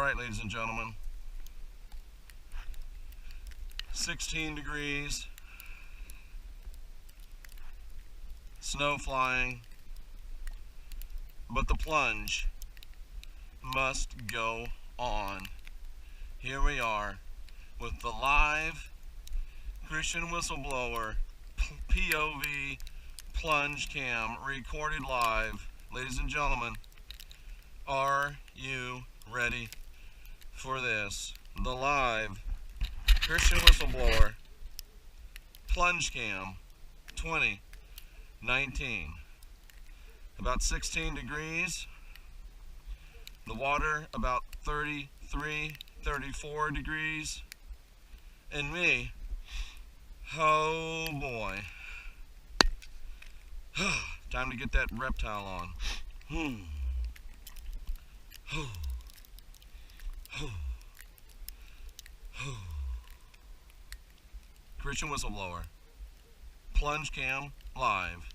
Alright, ladies and gentlemen, 16 degrees, snow flying, but the plunge must go on. Here we are with the live Christian Whistleblower POV Plunge Cam recorded live. Ladies and gentlemen, are you ready for this? The live Christian Whistleblower Plunge Cam 2019. About 16 degrees. The water about 33, 34 degrees. And me, oh boy. Time to get that reptile on. Christian Whistleblower Plunge Cam live.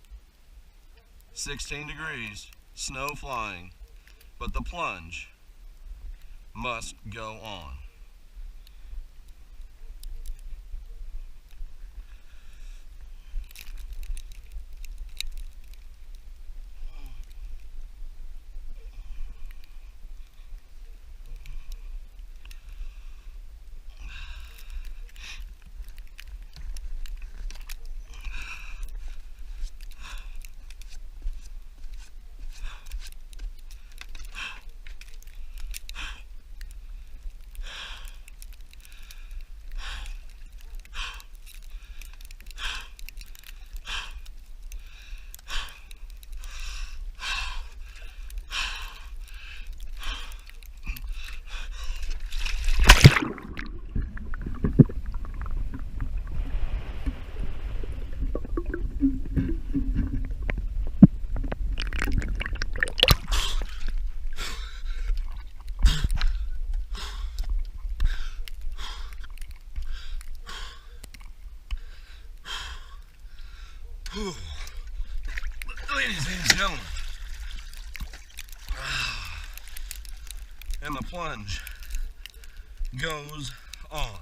16 degrees, snow flying, but the plunge must go on. Ladies and gentlemen, and the plunge goes on.